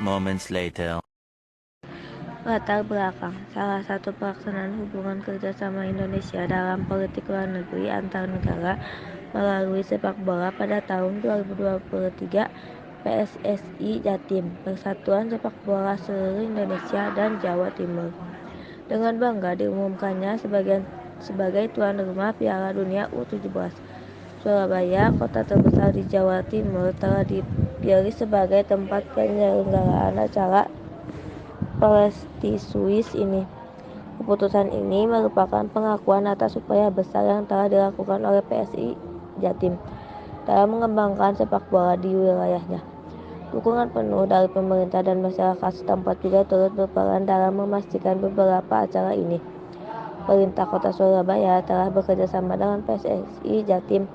moments later. Latar belakang: salah satu pelaksanaan hubungan kerjasama Indonesia dalam politik luar negeri antar negara melalui sepak bola pada tahun 2023, PSSI Jatim, Persatuan Sepak Bola Seluruh Indonesia dan Jawa Timur, dengan bangga diumumkannya sebagai tuan rumah Piala Dunia U17. Surabaya, kota terbesar di Jawa Timur, telah dipilih sebagai tempat penyelenggaraan acara prestisius ini. Keputusan ini merupakan pengakuan atas upaya besar yang telah dilakukan oleh PSI Jatim dalam mengembangkan sepak bola di wilayahnya. Dukungan penuh dari pemerintah dan masyarakat setempat juga turut berperan dalam memastikan beberapa acara ini. Pemerintah Kota Surabaya telah bekerja sama dengan PSSI Jatim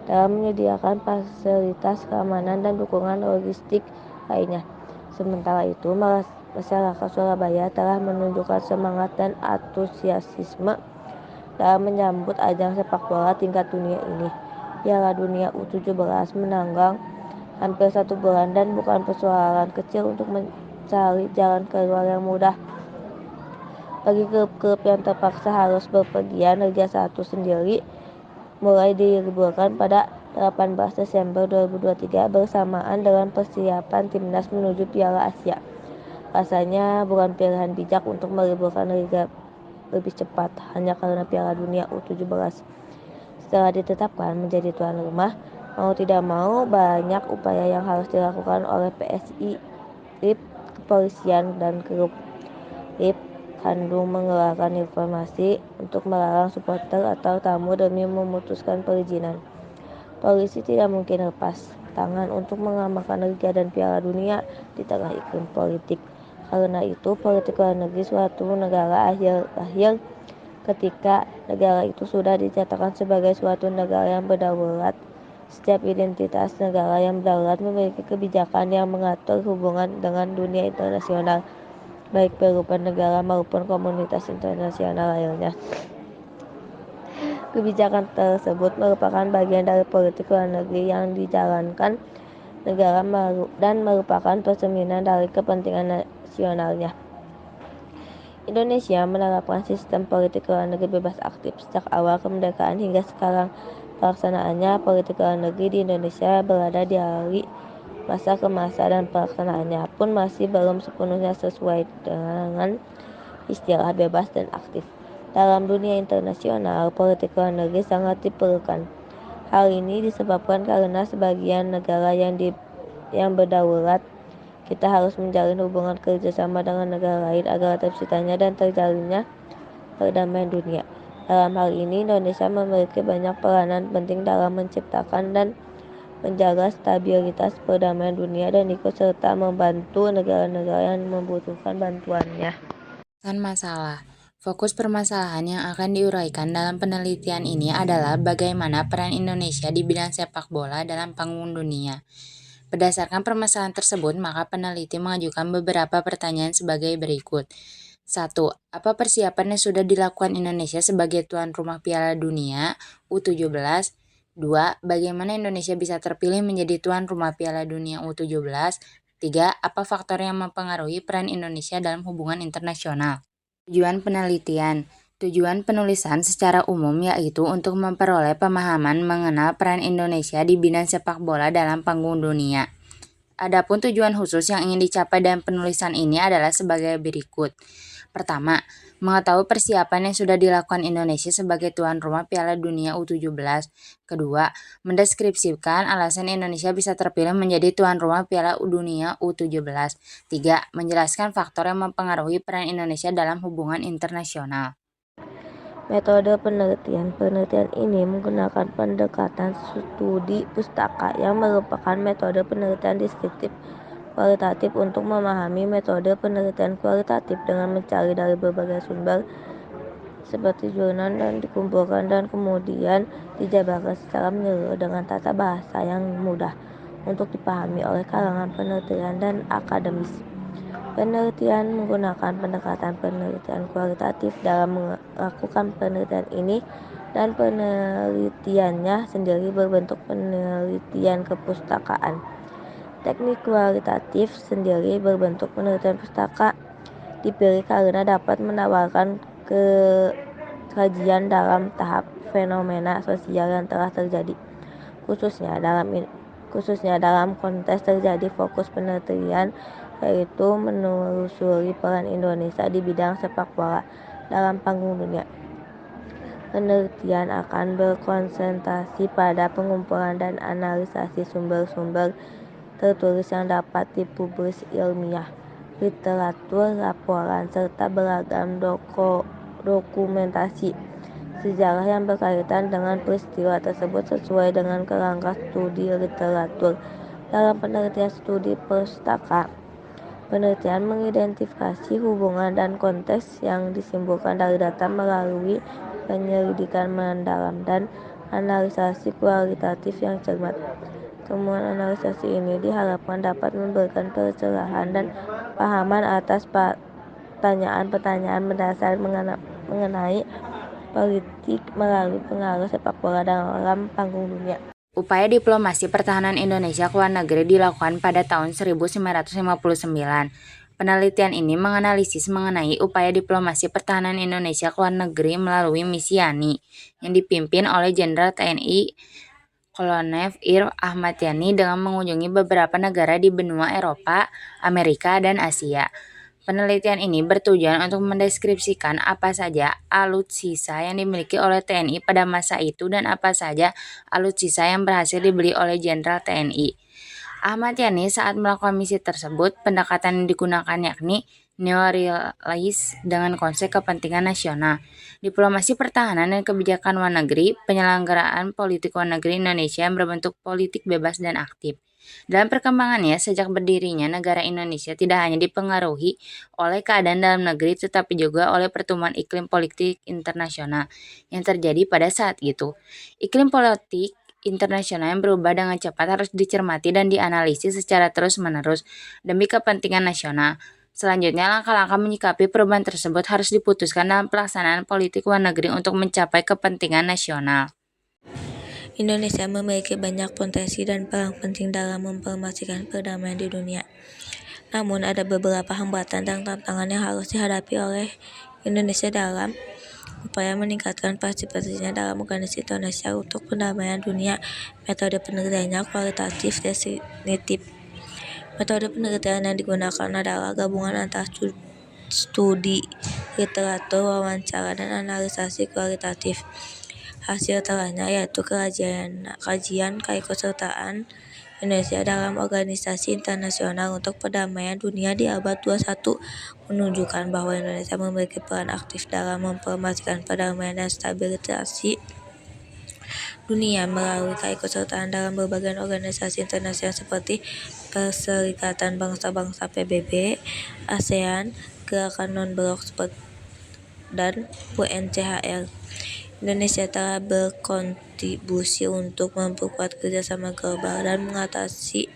dalam menyediakan fasilitas keamanan dan dukungan logistik lainnya. Sementara itu, masyarakat Surabaya telah menunjukkan semangat dan antusiasme dalam menyambut ajang sepak bola tingkat dunia ini. Piala Dunia U17 menanggang hampir 1 bulan dan bukan persoalan kecil untuk mencari jalan keluar yang mudah bagi klub-klub yang terpaksa harus berpergian. Liga 1 sendiri mulai diliburkan pada 18 Desember 2023 bersamaan dengan persiapan timnas menuju Piala Asia. Rasanya bukan pilihan bijak untuk meliburkan liga lebih cepat hanya karena Piala Dunia U17 setelah ditetapkan menjadi tuan rumah. Mau tidak mau, banyak upaya yang harus dilakukan oleh PSI, LIB, kepolisian, dan klub. LIB Bandung mengeluarkan informasi untuk melarang supporter atau tamu demi memutuskan perizinan. Polisi tidak mungkin lepas tangan untuk mengamankan Liga dan Piala Dunia di tengah iklim politik. Karena itu, politik luar negeri suatu negara akhir ketika negara itu sudah dinyatakan sebagai suatu negara yang berdaulat. Setiap identitas negara yang berdaulat memiliki kebijakan yang mengatur hubungan dengan dunia internasional, baik berupa negara maupun komunitas internasional lainnya. Kebijakan tersebut merupakan bagian dari politik luar negeri yang dijalankan negara dan merupakan cerminan dari kepentingan nasionalnya. Indonesia menerapkan sistem politik luar negeri bebas aktif sejak awal kemerdekaan hingga sekarang. Pelaksanaannya politik luar negeri di Indonesia berada di masa ke masa dan pelaksanaannya pun masih belum sepenuhnya sesuai dengan istilah bebas dan aktif. Dalam dunia internasional, politik luar negeri sangat diperlukan. Hal ini disebabkan karena sebagian negara yang berdaulat, kita harus menjalin hubungan kerjasama dengan negara lain agar terciptanya dan terjalinnya perdamaian dunia. Dalam hal ini, Indonesia memiliki banyak peranan penting dalam menciptakan dan menjaga stabilitas perdamaian dunia dan ikut serta membantu negara-negara yang membutuhkan bantuannya. Masalah. Fokus permasalahan yang akan diuraikan dalam penelitian ini adalah bagaimana peran Indonesia di bidang sepak bola dalam panggung dunia. Berdasarkan permasalahan tersebut, maka peneliti mengajukan beberapa pertanyaan sebagai berikut. 1. Apa persiapan yang sudah dilakukan Indonesia sebagai tuan rumah Piala Dunia U17? 2. Bagaimana Indonesia bisa terpilih menjadi tuan rumah Piala Dunia U17? 3. Apa faktor yang mempengaruhi peran Indonesia dalam hubungan internasional? Tujuan penelitian. Tujuan penulisan secara umum yaitu untuk memperoleh pemahaman mengenal peran Indonesia di bidang sepak bola dalam panggung dunia. Adapun tujuan khusus yang ingin dicapai dalam penulisan ini adalah sebagai berikut. Pertama, mengetahui persiapan yang sudah dilakukan Indonesia sebagai tuan rumah Piala Dunia U17. Kedua, mendeskripsikan alasan Indonesia bisa terpilih menjadi tuan rumah Piala Dunia U17. Tiga, menjelaskan faktor yang mempengaruhi peran Indonesia dalam hubungan internasional. Metode penelitian. Penelitian ini menggunakan pendekatan studi pustaka yang merupakan metode penelitian deskriptif kualitatif untuk memahami metode penelitian kualitatif dengan mencari dari berbagai sumber seperti jurnal dan dikumpulkan dan kemudian dijabarkan secara menyeluruh dengan tata bahasa yang mudah untuk dipahami oleh kalangan penelitian dan akademis. Penelitian menggunakan pendekatan penelitian kualitatif dalam melakukan penelitian ini, dan penelitiannya sendiri berbentuk penelitian kepustakaan. Teknik kualitatif sendiri berbentuk penelitian pustaka, dipilih karena dapat menawarkan kajian dalam tahap fenomena sosial yang telah terjadi, khususnya dalam konteks terjadi fokus penelitian yaitu menelusuri peran Indonesia di bidang sepak bola dalam panggung dunia. Penelitian akan berkonsentrasi pada pengumpulan dan analisasi sumber-sumber tertulis yang dapat dipublis ilmiah, literatur, laporan, serta beragam dokumentasi sejarah yang berkaitan dengan peristiwa tersebut sesuai dengan kerangka studi literatur. Dalam penelitian studi pustaka, penelitian mengidentifikasi hubungan dan konteks yang disimpulkan dari data melalui penyelidikan mendalam dan analisasi kualitatif yang cermat. Temuan analisasi ini diharapkan dapat memberikan pencerahan dan pahaman atas pertanyaan-pertanyaan mendasar mengenai politik melalui pengaruh sepak bola dalam panggung dunia. Upaya diplomasi pertahanan Indonesia ke luar negeri dilakukan pada tahun 1959. Penelitian ini menganalisis mengenai upaya diplomasi pertahanan Indonesia ke luar negeri melalui misi Yani yang dipimpin oleh Jenderal TNI Kolonel Ir Ahmad Yani dengan mengunjungi beberapa negara di benua Eropa, Amerika, dan Asia. Penelitian ini bertujuan untuk mendeskripsikan apa saja alutsista yang dimiliki oleh TNI pada masa itu dan apa saja alutsista yang berhasil dibeli oleh Jenderal TNI Ahmad Yani saat melakukan misi tersebut. Pendekatan yang digunakan yakni neorealis dengan konsep kepentingan nasional, diplomasi pertahanan dan kebijakan luar negeri, penyelenggaraan politik luar negeri Indonesia yang berbentuk politik bebas dan aktif. Dalam perkembangannya, sejak berdirinya negara Indonesia tidak hanya dipengaruhi oleh keadaan dalam negeri tetapi juga oleh pertumbuhan iklim politik internasional yang terjadi pada saat itu. Iklim politik internasional yang berubah dengan cepat harus dicermati dan dianalisis secara terus-menerus demi kepentingan nasional. Selanjutnya, langkah-langkah menyikapi perubahan tersebut harus diputuskan dalam pelaksanaan politik luar negeri untuk mencapai kepentingan nasional. Indonesia memiliki banyak potensi dan peran penting dalam mempromosikan perdamaian di dunia. Namun ada beberapa hambatan dan tantangan yang harus dihadapi oleh Indonesia dalam upaya meningkatkan partisipasinya dalam organisasi Indonesia untuk perdamaian dunia. Metode penelitiannya kualitatif definitif. Metode penelitian yang digunakan adalah gabungan antara studi literatur, wawancara, dan analisasi kualitatif. Hasil telahnya yaitu kajian keikutsertaan Indonesia dalam organisasi internasional untuk perdamaian dunia di abad 21 menunjukkan bahwa Indonesia memiliki peran aktif dalam mempromosikan perdamaian dan stabilisasi dunia melalui keikutsertaan dalam berbagai organisasi internasional seperti Perserikatan Bangsa-Bangsa PBB, ASEAN, Gerakan Non-Blok dan UNCHR. Indonesia telah berkontribusi untuk memperkuat kerjasama global dan mengatasi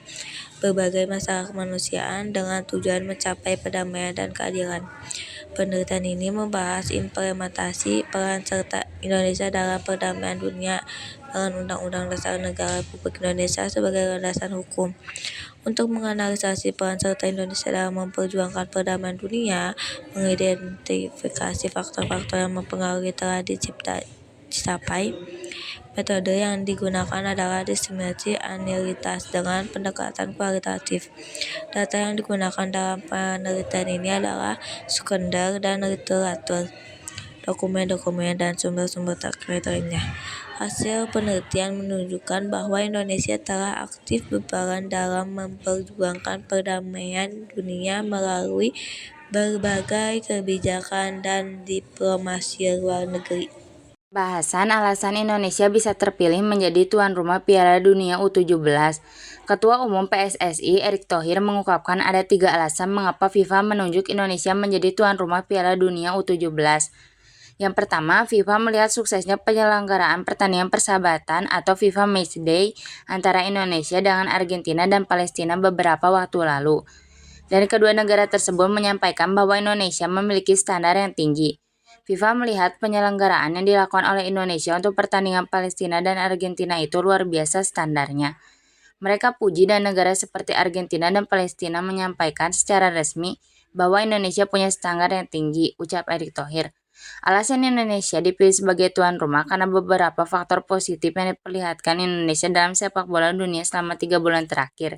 berbagai masalah kemanusiaan dengan tujuan mencapai perdamaian dan keadilan. Penelitian ini membahas implementasi peran serta Indonesia dalam perdamaian dunia dengan Undang-Undang Dasar Negara Republik Indonesia sebagai landasan hukum. Untuk menganalisasi peran serta Indonesia dalam memperjuangkan perdamaian dunia, mengidentifikasi faktor-faktor yang mempengaruhi telah dicapai. Metode yang digunakan adalah diskriminasi analitas dengan pendekatan kualitatif. Data yang digunakan dalam penelitian ini adalah sekunder dan literatur, dokumen-dokumen, dan sumber-sumber terkait lainnya. Hasil penelitian menunjukkan bahwa Indonesia telah aktif berperan dalam memperjuangkan perdamaian dunia melalui berbagai kebijakan dan diplomasi luar negeri. Bahasan alasan Indonesia bisa terpilih menjadi tuan rumah Piala Dunia U17. Ketua Umum PSSI Erick Thohir mengungkapkan ada 3 alasan mengapa FIFA menunjuk Indonesia menjadi tuan rumah Piala Dunia U17. Yang pertama, FIFA melihat suksesnya penyelenggaraan pertandingan persahabatan atau FIFA Matchday antara Indonesia dengan Argentina dan Palestina beberapa waktu lalu. Dan kedua negara tersebut menyampaikan bahwa Indonesia memiliki standar yang tinggi. FIFA melihat penyelenggaraan yang dilakukan oleh Indonesia untuk pertandingan Palestina dan Argentina itu luar biasa standarnya. Mereka puji dan negara seperti Argentina dan Palestina menyampaikan secara resmi bahwa Indonesia punya standar yang tinggi, ucap Erick Thohir. Alasan Indonesia dipilih sebagai tuan rumah karena beberapa faktor positif yang diperlihatkan Indonesia dalam sepak bola dunia selama 3 bulan terakhir.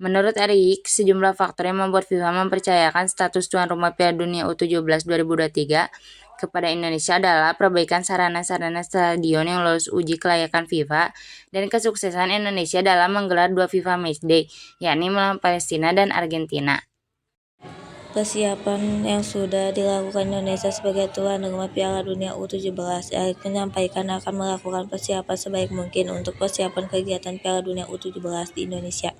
Menurut Erick, sejumlah faktor yang membuat FIFA mempercayakan status tuan rumah Piala Dunia U17 2023 kepada Indonesia adalah perbaikan sarana-sarana stadion yang lolos uji kelayakan FIFA dan kesuksesan Indonesia dalam menggelar 2 FIFA Matchday, yakni melawan Palestina dan Argentina. Persiapan yang sudah dilakukan Indonesia sebagai tuan rumah Piala Dunia U17, Erick menyampaikan akan melakukan persiapan sebaik mungkin untuk persiapan kegiatan Piala Dunia U17 di Indonesia.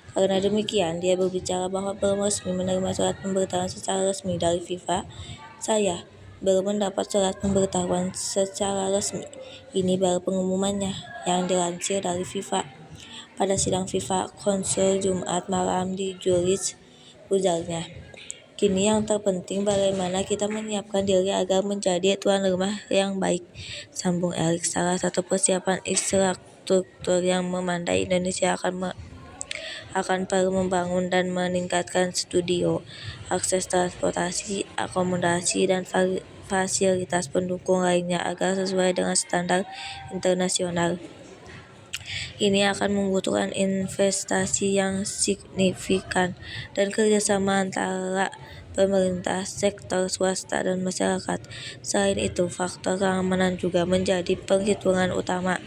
Karena demikian, dia berbicara bahwa belum resmi menerima surat pemberitahuan secara resmi dari FIFA. Saya belum mendapat surat pemberitahuan secara resmi. Ini baru pengumumannya, yang dilansir dari FIFA. Pada sidang FIFA Konsul Jumat malam di Zurich, ujarnya. Kini yang terpenting bagaimana kita menyiapkan diri agar menjadi tuan rumah yang baik, sambung Erick. Salah satu persiapan infrastruktur yang memandai Indonesia akan perlu membangun dan meningkatkan studio, akses transportasi, akomodasi, dan fasilitas pendukung lainnya agar sesuai dengan standar internasional. Ini akan membutuhkan investasi yang signifikan dan kerjasama antara pemerintah, sektor swasta, dan masyarakat. Selain itu, faktor keamanan juga menjadi perhitungan utama.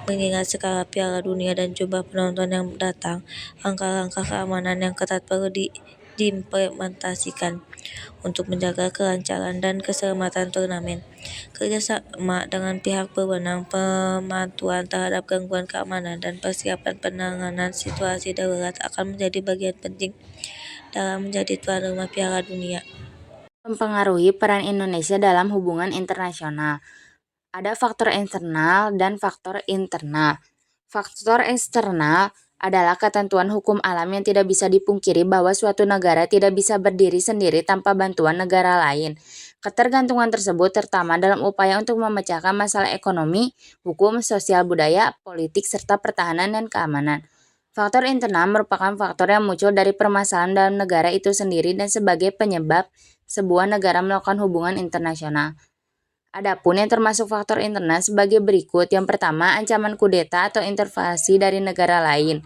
Mengingat skala Piala Dunia dan jumlah penonton yang datang, langkah-langkah keamanan yang ketat perlu diimplementasikan untuk menjaga kelancaran dan keselamatan turnamen. Kerjasama dengan pihak berwenang, pemantauan terhadap gangguan keamanan, dan persiapan penanganan situasi darurat akan menjadi bagian penting dalam menjadi tuan rumah Piala Dunia. Mempengaruhi peran Indonesia dalam hubungan internasional. Ada faktor eksternal dan faktor internal. Faktor eksternal adalah ketentuan hukum alam yang tidak bisa dipungkiri bahwa suatu negara tidak bisa berdiri sendiri tanpa bantuan negara lain. Ketergantungan tersebut terutama dalam upaya untuk memecahkan masalah ekonomi, hukum, sosial, budaya, politik, serta pertahanan dan keamanan. Faktor internal merupakan faktor yang muncul dari permasalahan dalam negara itu sendiri dan sebagai penyebab sebuah negara melakukan hubungan internasional. Adapun yang termasuk faktor internal sebagai berikut. Yang pertama, ancaman kudeta atau intervensi dari negara lain.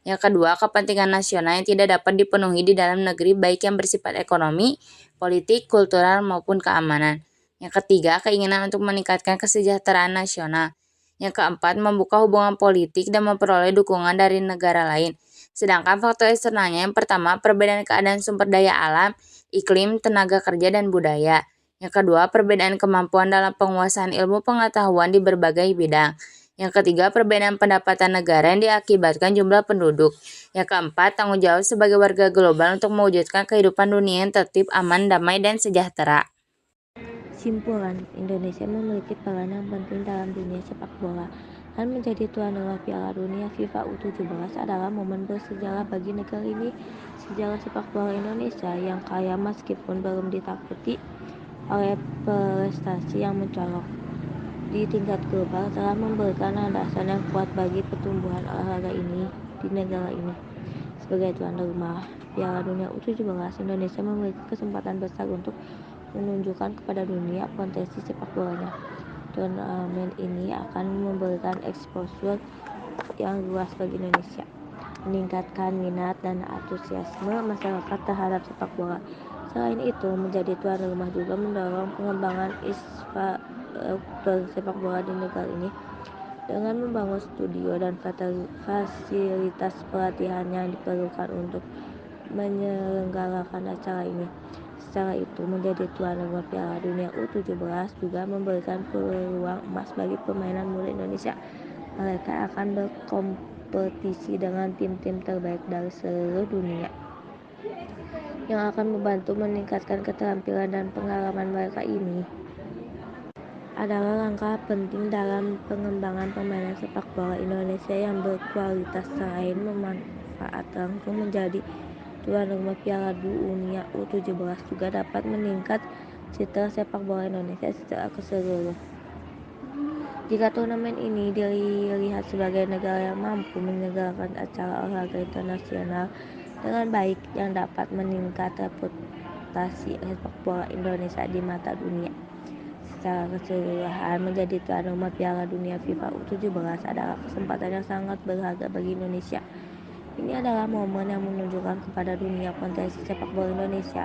Yang kedua, kepentingan nasional yang tidak dapat dipenuhi di dalam negeri baik yang bersifat ekonomi, politik, kultural maupun keamanan. Yang ketiga, keinginan untuk meningkatkan kesejahteraan nasional. Yang keempat, membuka hubungan politik dan memperoleh dukungan dari negara lain. Sedangkan faktor eksternalnya yang pertama, perbedaan keadaan sumber daya alam, iklim, tenaga kerja, dan budaya. Yang kedua, perbedaan kemampuan dalam penguasaan ilmu pengetahuan di berbagai bidang. Yang ketiga, perbedaan pendapatan negara yang diakibatkan jumlah penduduk. Yang keempat, tanggung jawab sebagai warga global untuk mewujudkan kehidupan dunia yang tertib, aman, damai, dan sejahtera. Simpulan, Indonesia memiliki peran yang penting dalam dunia sepak bola. Dan menjadi tuan rumah Piala Dunia FIFA U17 adalah momen bersejarah bagi negara ini. Sejarah sepak bola Indonesia yang kaya meskipun belum ditakuti oleh prestasi yang mencolok di tingkat global telah memberikan landasan yang kuat bagi pertumbuhan olahraga ini di negara ini. Sebagai tuan rumah Piala Dunia U17, Indonesia memiliki kesempatan besar untuk menunjukkan kepada dunia potensi sepak bolanya. Turnamen ini akan memberikan exposure yang luas bagi Indonesia, meningkatkan minat dan antusiasme masyarakat terhadap sepak bola. Selain itu, menjadi tuan rumah juga mendorong pengembangan infrastruktur sepak bola di negara ini dengan membangun studio dan fasilitas pelatihan yang diperlukan untuk menyelenggarakan acara ini. Secara itu, menjadi tuan rumah Piala Dunia U17 juga memberikan peluang emas bagi permainan muda Indonesia. Mereka akan berkompetisi dengan tim-tim terbaik dari seluruh dunia, yang akan membantu meningkatkan keterampilan dan pengalaman mereka. Ini adalah langkah penting dalam pengembangan permainan sepak bola Indonesia yang berkualitas. Selain memanfaat langsung menjadi tuan rumah Piala Dunia U17 juga dapat meningkat citra sepak bola Indonesia secara keseluruhan. Jika turnamen ini dilihat sebagai negara yang mampu menyelenggarakan acara olahraga internasional dengan baik yang dapat meningkat reputasi sepak bola Indonesia di mata dunia secara keseluruhan, menjadi tuan rumah Piala Dunia FIFA U17 adalah kesempatan yang sangat berharga bagi Indonesia. Ini adalah momen yang menunjukkan kepada dunia potensi sepak bola Indonesia,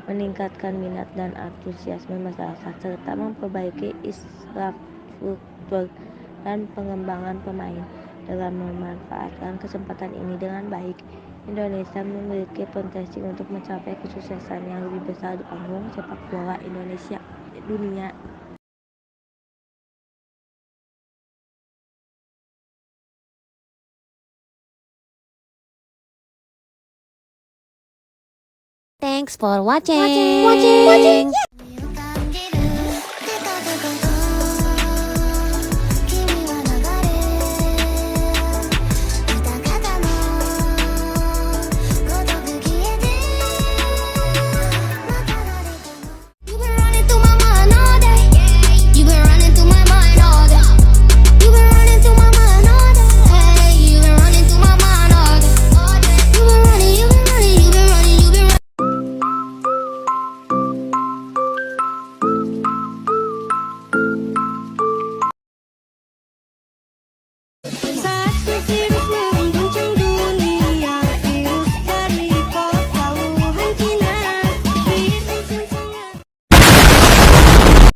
meningkatkan minat dan antusiasme masyarakat, serta memperbaiki infrastruktur dan pengembangan pemain. Dengan memanfaatkan kesempatan ini dengan baik, Indonesia memiliki potensi untuk mencapai kesuksesan yang lebih besar di panggung sepak bola Indonesia dunia. Thanks for watching.